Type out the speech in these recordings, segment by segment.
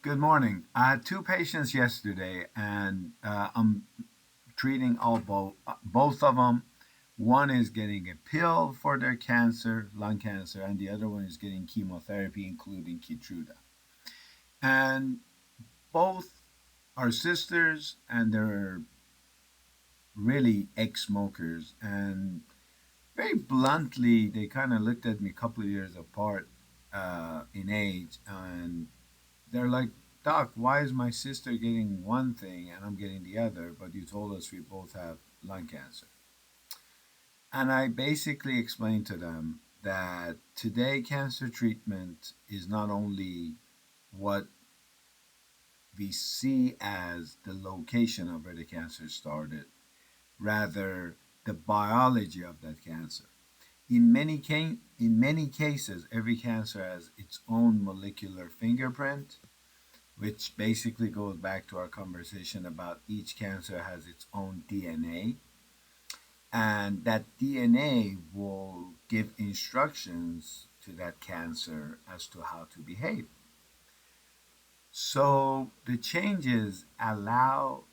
Good morning. I had two patients yesterday, and I'm treating both of them. One is getting a pill for their cancer, lung cancer, and the other one is getting chemotherapy, including Keytruda. And both are sisters, and they're really ex-smokers. And very bluntly, they kind of looked at me a couple of years apart in age, and they're like, Doc, why is my sister getting one thing and I'm getting the other, but you told us we both have lung cancer? And I basically explained to them that today cancer treatment is not only what we see as the location of where the cancer started, rather the biology of that cancer. In many cases, every cancer has its own molecular fingerprint, which basically goes back to our conversation about each cancer has its own DNA. And that DNA will give instructions to that cancer as to how to behave. So the changes allow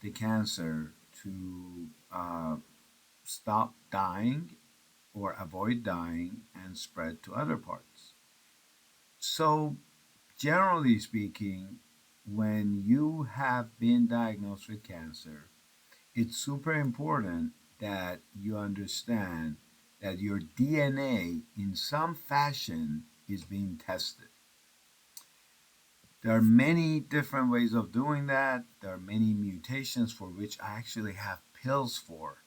the cancer to stop dying or avoid dying and spread to other parts. So generally speaking, when you have been diagnosed with cancer, it's super important that you understand that your DNA in some fashion is being tested. There are many different ways of doing that. There are many mutations for which I actually have pills for.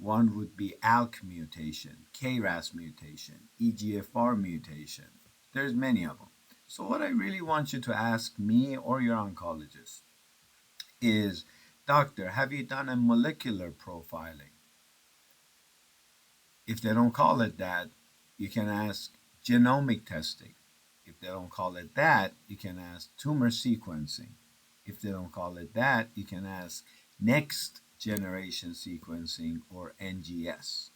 One would be ALK mutation, KRAS mutation, EGFR mutation. There's many of them. So what I really want you to ask me or your oncologist is, Doctor, have you done a molecular profiling? If they don't call it that, you can ask genomic testing. If they don't call it that, you can ask tumor sequencing. If they don't call it that, you can ask next generation sequencing or NGS.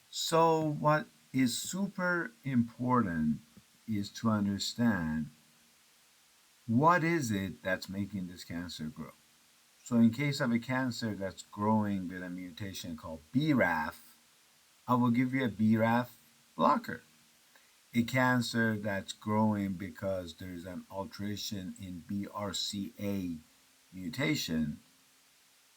So, what is super important is to understand what is it that's making this cancer grow. So, in case of a cancer that's growing with a mutation called BRAF, I will give you a BRAF blocker. A cancer that's growing because there's an alteration in BRCA mutation,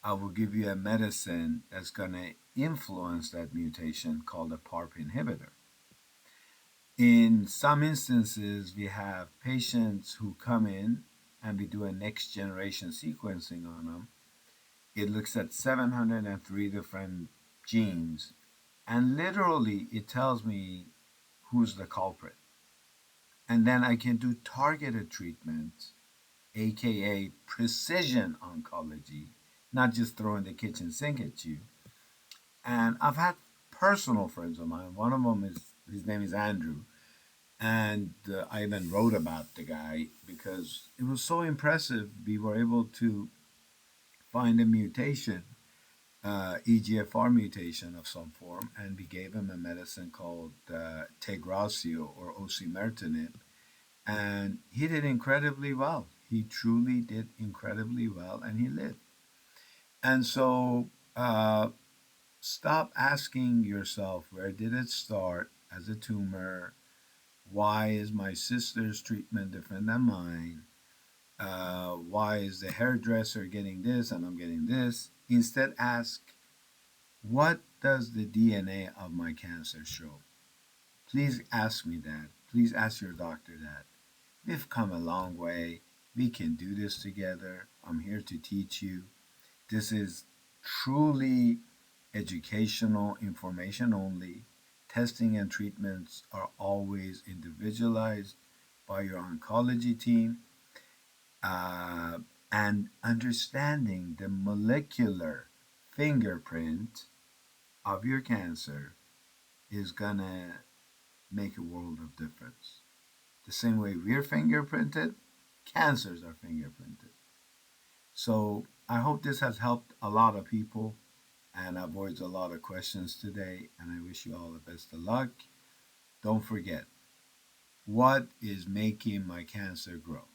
I will give you a medicine that's going to influence that mutation called a PARP inhibitor. In some instances, we have patients who come in and we do a next generation sequencing on them. It looks at 703 different genes, and literally it tells me who's the culprit. And then I can do targeted treatment, aka precision oncology, not just throwing the kitchen sink at you. And I've had personal friends of mine. One of them is his name is Andrew, and I even wrote about the guy because it was so impressive. We were able to find a mutation, EGFR mutation of some form, and we gave him a medicine called Tegrazio or osimertinib, and he did incredibly well. He truly did incredibly well, and he lived. And so, stop asking yourself, where did it start as a tumor? Why is my sister's treatment different than mine? Why is the hairdresser getting this and I'm getting this? Instead, ask, what does the DNA of my cancer show? Please ask me that. Please ask your doctor that. We've come a long way. We can do this together. I'm here to teach you. This is truly educational information only. Testing and treatments are always individualized by your oncology team. Uh, and understanding the molecular fingerprint of your cancer is going to make a world of difference. The same way we're fingerprinted, cancers are fingerprinted. So I hope this has helped a lot of people and avoids a lot of questions today. And I wish you all the best of luck. Don't forget, what is making my cancer grow?